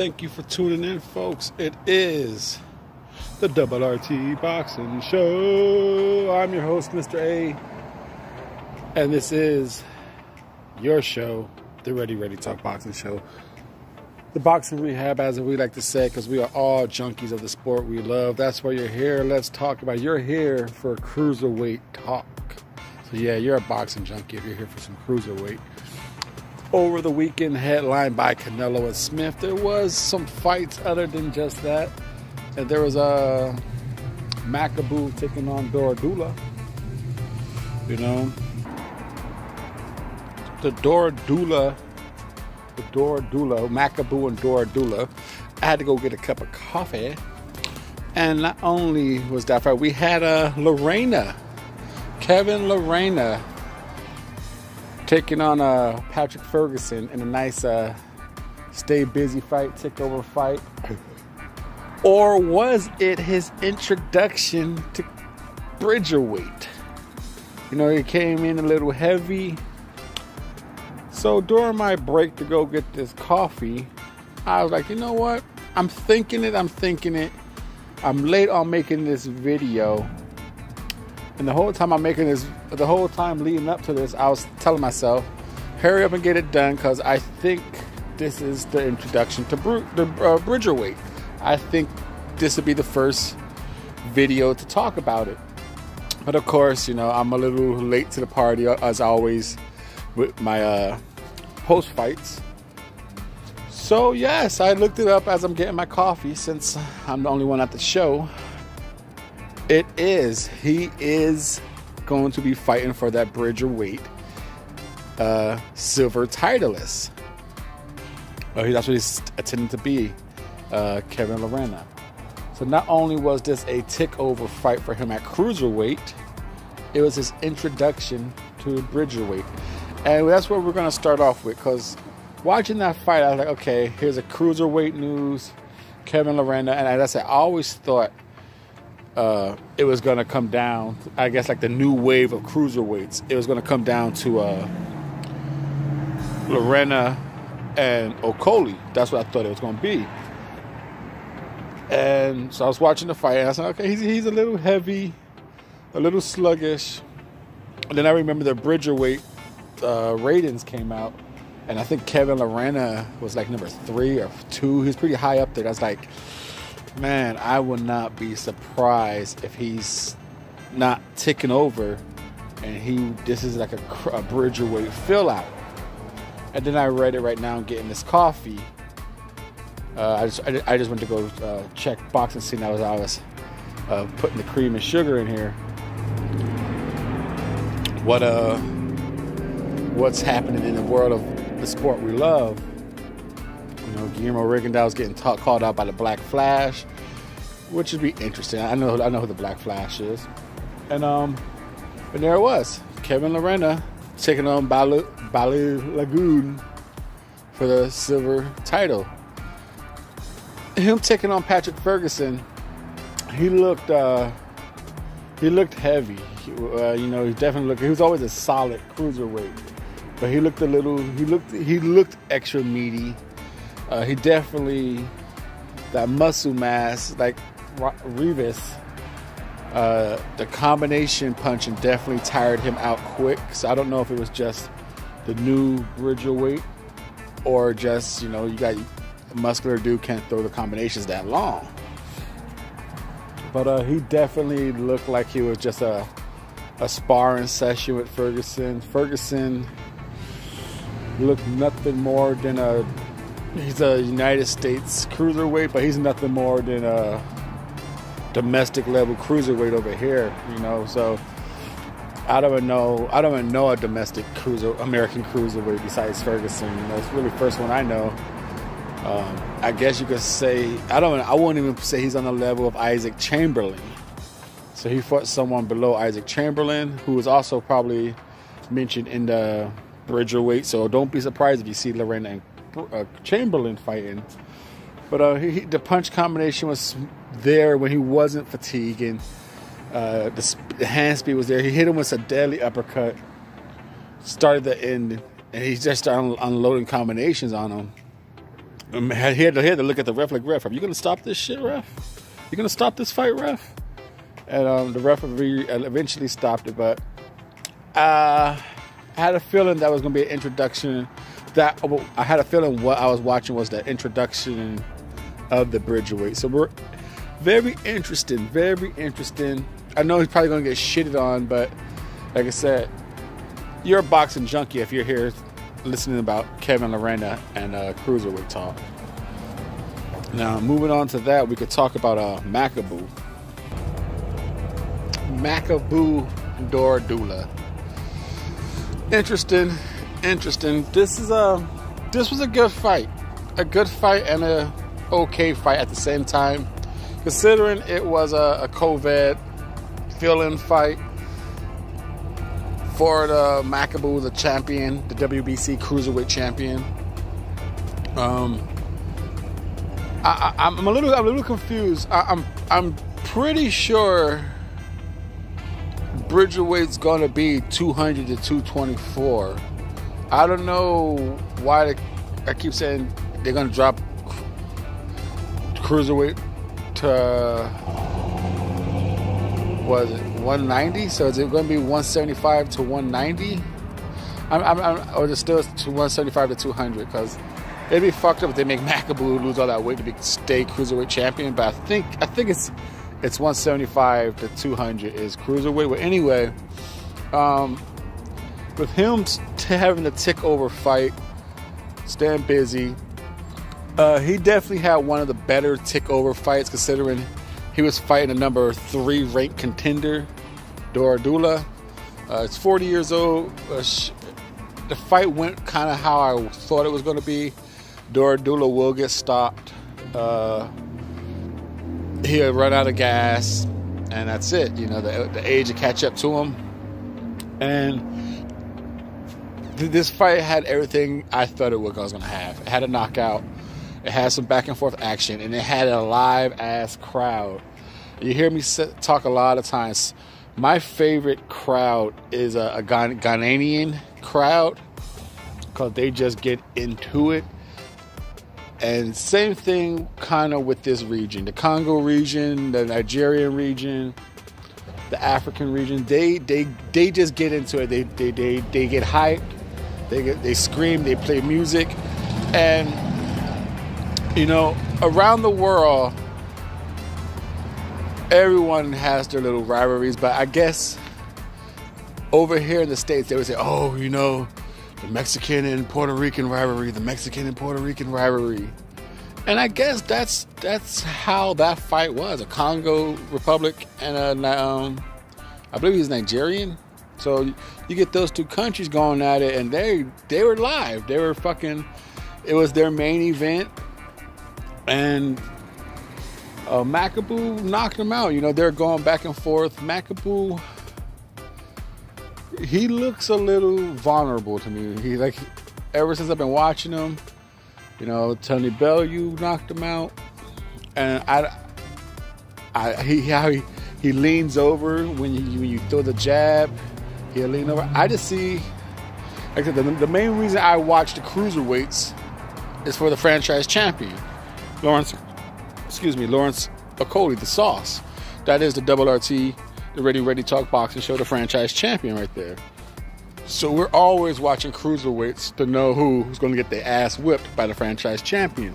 Thank you for tuning in, folks. It is the Double RT Boxing Show. I'm your host, Mr.A. And this is your show, the Ready Talk Boxing Show. The boxing rehab, as we like to say, because we are all junkies of the sport we love. That's why you're here. Let's talk about it. You're here for cruiserweight talk. So yeah, you're a boxing junkie if you're here for some cruiserweight. Over the weekend, headlined by Canelo and Smith, there was some fights other than just that. And there was a Makabu taking on Durodola. You know, the Durodola, Makabu and Durodola. I had to go get a cup of coffee. And not only was that fight, we had Lerena, Lerena, taking on Patrick Ferguson in a nice stay busy fight, takeover fight. Or was it his introduction to Bridgerweight? You know, he came in a little heavy. So during my break to go get this coffee, I was like, you know what? I'm thinking it. I'm late on making this video. And the whole time leading up to this, I was telling myself, hurry up and get it done, because I think this is the introduction to Bridgerweight. I think this would be the first video to talk about it. But of course, you know, I'm a little late to the party, as always, with my post fights. So yes, I looked it up as I'm getting my coffee, since I'm the only one at the show. He is going to be fighting for that Bridgerweight silver titleist. That's what he's intending to be, Lerena. So not only was this a takeover fight for him at cruiserweight, it was his introduction to Bridgerweight. And that's what we're going to start off with, because watching that fight, I was like, okay, here's a cruiserweight news, Lerena. And as I always thought, it was going to come down, I guess, like the new wave of cruiserweights. It was going to come down to Lerena and Okoli. That's what I thought it was going to be. And so I was watching the fight, and I said, okay, he's a little heavy, a little sluggish. And then I remember the Bridgerweight ratings came out, and I think Lerena was like number 3 or 2. He's pretty high up there. That's like, man, I would not be surprised if he's not ticking over, and this is like a Bridgerweight fill out. And then I read it right now, getting this coffee. I just went to go check boxing scene. I was putting the cream and sugar in here. What's happening in the world of the sport we love? You know, Guillermo Rigondeaux's getting called out by the Black Flash, which would be interesting. I know who the Black Flash is. And there it was, Lerena taking on Lagoon for the silver title. Him taking on Patrick Ferguson, he looked heavy. You know, he definitely looked. He was always a solid cruiserweight, but he looked extra meaty. He definitely, that muscle mass, like Rivas, the combination punching definitely tired him out quick. So I don't know if it was just the new Bridgerweight, or just, you know, you got a muscular dude can't throw the combinations that long. But he definitely looked like he was just a sparring session with Ferguson. Ferguson looked nothing more than he's a United States cruiserweight, but he's nothing more than a domestic level cruiserweight over here, you know. So I don't even know a domestic American cruiserweight besides Ferguson. You know, it's really the first one I know. I guess you could say, I won't even say he's on the level of Isaac Chamberlain. So he fought someone below Isaac Chamberlain, who was also probably mentioned in the Bridgerweight. So don't be surprised if you see Lerena and Chamberlain fighting. But the punch combination was there when he wasn't fatiguing. The hand speed was there. He hit him with a deadly uppercut. Started the end, and he just started unloading combinations on him. He had to look at the ref like, ref, are you going to stop this shit, ref? You going to stop this fight, ref? And the referee eventually stopped it, but I had a feeling that was going to be an introduction. I had a feeling what I was watching was the introduction of the Bridgerweight. So we're very interesting, very interesting. I know he's probably going to get shitted on, but like I said, you're a boxing junkie if you're here listening about Kevin Lerena and Cruiserweight talk. Now, moving on to that, we could talk about Makabu. Makabu Durodola. Interesting. This was a good fight. A good fight and a okay fight at the same time. Considering it was a COVID fill-in fight for the Makabu, the champion, the WBC Cruiserweight champion. I'm a little confused. I'm pretty sure Bridgerweight's gonna be 200 to 224. I don't know why I keep saying they're gonna drop Cruiserweight to, what is it, 190? So is it going to be 175 to 190? Or is it still to 175 to 200? Because it'd be fucked up if they make Makabu lose all that weight to stay Cruiserweight champion. But I think it's 175 to 200 is Cruiserweight. But anyway, with him having a tick over fight, staying busy, he definitely had one of the better tick over fights, considering he was fighting a number 3 ranked contender, Durodola. It's 40 years old. The fight went kind of how I thought it was going to be. Durodola will get stopped. He'll run out of gas, and that's it. You know, the age will catch up to him. And this fight had everything I thought it was going to have. It had a knockout. It had some back and forth action, and it had a live ass crowd. You hear me talk a lot of times. My favorite crowd is a Ghanaian crowd, because they just get into it. And same thing kind of with this region, the Congo region, the Nigerian region, the African region. They just get into it. They get hyped. They scream. They play music, and you know, around the world, everyone has their little rivalries, but I guess over here in the States, they would say, oh, you know, the Mexican and Puerto Rican rivalry, the Mexican and Puerto Rican rivalry. And I guess that's how that fight was, a Congo Republic and I believe he's Nigerian. So you get those two countries going at it, and they were live. They were fucking, it was their main event. And Makabu knocked him out. You know, they're going back and forth. Makabu, he looks a little vulnerable to me. He like, ever since I've been watching him, you know, Tony Bellew knocked him out, and he leans over when you throw the jab. He'll lean over. I just see, like I said, the main reason I watch the cruiserweights is for the franchise champion. Lawrence Okoli, the Sauce. That is the Double RT, the Ready Talk Boxing Show, the franchise champion right there. So we're always watching cruiserweights to know who's going to get their ass whipped by the franchise champion.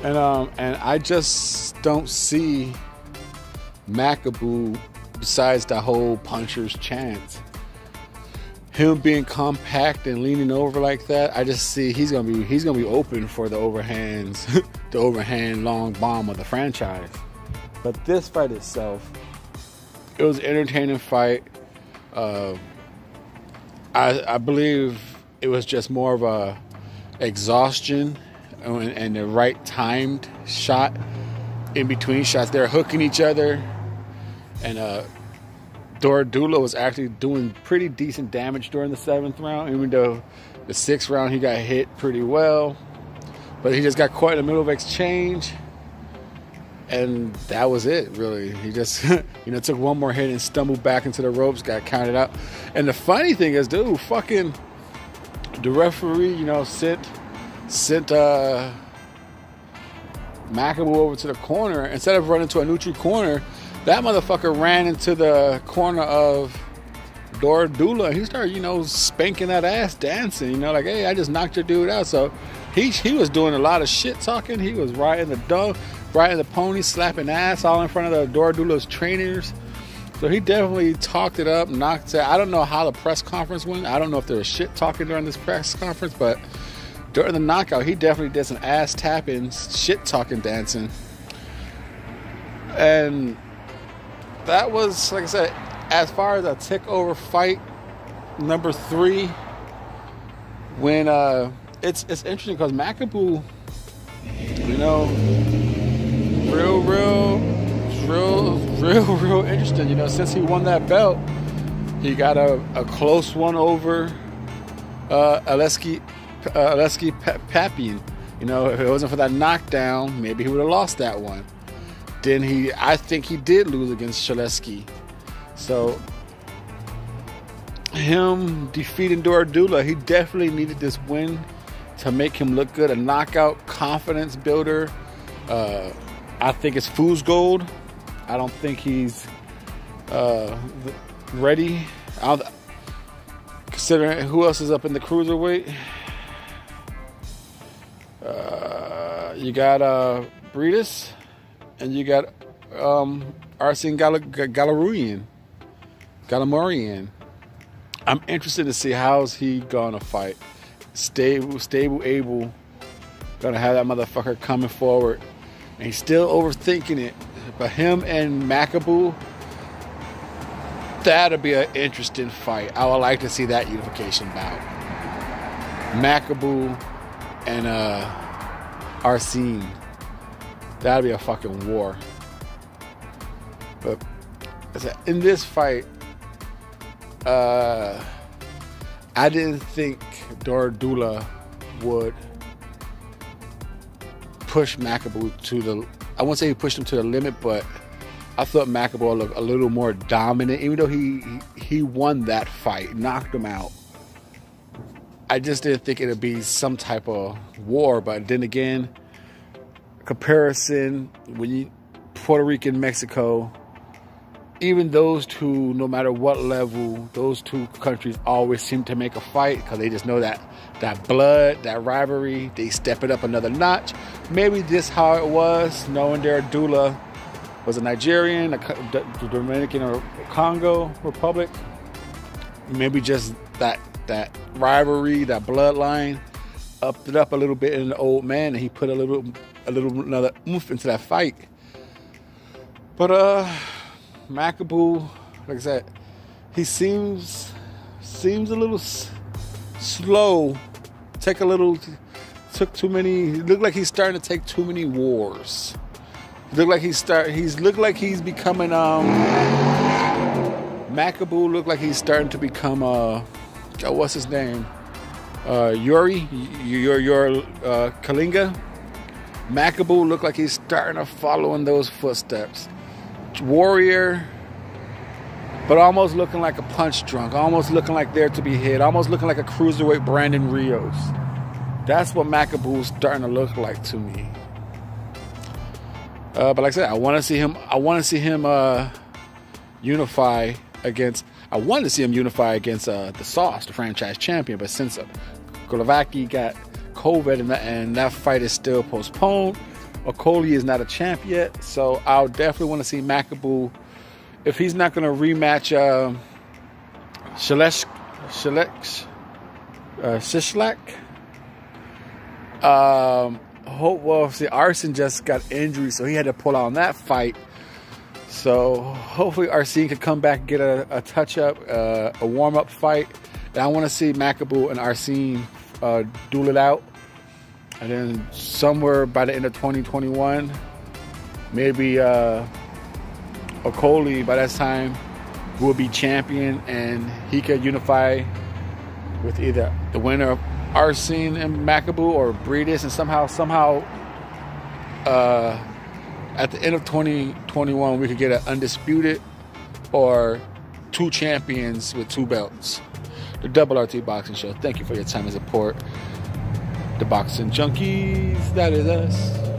And I just don't see Makabu, besides the whole puncher's chance, him being compact and leaning over like that. I just see he's gonna be open for the overhands, the overhand long bomb of the franchise. But this fight itself, it was an entertaining fight. I believe it was just more of a exhaustion and the right timed shot in between shots. They're hooking each other, and Durodola was actually doing pretty decent damage during the 7th round, even though the 6th round he got hit pretty well. But he just got caught in the middle of exchange, and that was it, really. He just, took one more hit and stumbled back into the ropes, got counted out. And the funny thing is, dude, fucking the referee, sent sent Makabu over to the corner. Instead of running to a neutral corner, that motherfucker ran into the corner of Durodola. He started, you know, spanking that ass, dancing, you know, like, hey, I just knocked your dude out. So he was doing a lot of shit talking. He was riding the pony, slapping ass all in front of the Durodola's trainers. So he definitely talked it up, knocked it. I don't know how the press conference went. I don't know if there was shit talking during this press conference, but during the knockout, he definitely did some ass tapping, shit talking, dancing. And that was, like I said, as far as a takeover fight number 3, when it's interesting because Makabu, you know, real interesting. You know, since he won that belt, he got a close one over Aleksej Papin. You know, if it wasn't for that knockdown, maybe he would have lost that one. Then I think he did lose against Aleksej. So him defeating Durodola, he definitely needed this win to make him look good. A knockout confidence builder. I think it's fool's gold. I don't think he's ready. Considering who else is up in the cruiserweight. You got Bridges, and you got Arsene Galamorian. I'm interested to see how's he gonna fight. Stable, able, gonna have that motherfucker coming forward, and he's still overthinking it. But him and Makabu, that'll be an interesting fight. I would like to see that unification bout. Makabu and Arsene. That'll be a fucking war. But in this fight, I didn't think Durodola would push Makabu to the... I won't say he pushed him to the limit, but I thought Makabu looked a little more dominant. Even though he won that fight, knocked him out, I just didn't think it would be some type of war. But then again, comparison, when you Puerto Rico and Mexico, even those two, no matter what level, those two countries always seem to make a fight because they just know that blood, that rivalry, they step it up another notch. Maybe this how it was, knowing Durodola was a Nigerian, a Dominican or Congo Republic. Maybe just that rivalry, that bloodline, upped it up a little bit in the old man, and he put another oomph into that fight. But Makabu, like I said, he seems a little slow. Took too many. He looked like he's starting to take too many wars. Looked like he's becoming Makabu looked like he's starting to become what's his name? Yuri Kalinga. Makabu looked like he's starting to follow in those footsteps. Warrior, but almost looking like a punch drunk, almost looking like there to be hit, almost looking like a cruiserweight Brandon Rios. That's what Makabu's starting to look like to me. But like I said, I want to see him unify against. I wanted to see him unify against the Sauce, the franchise champion. But since Golovaki got COVID and that fight is still postponed, Okoli is not a champ yet, so I'll definitely want to see Makabu. If he's not going to rematch Shishlak, see, Arsene just got injured, so he had to pull out on that fight. So hopefully Arsene could come back and get a touch-up, a warm-up fight. And I want to see Makabu and Arsene duel it out. And then somewhere by the end of 2021, maybe Okoli by that time will be champion, and he could unify with either the winner of Arsene and Makabu or Bridges, and somehow at the end of 2021 we could get an undisputed or two champions with two belts. The Double RT Boxing Show. Thank you for your time and support. The Boxing Junkies, that is us.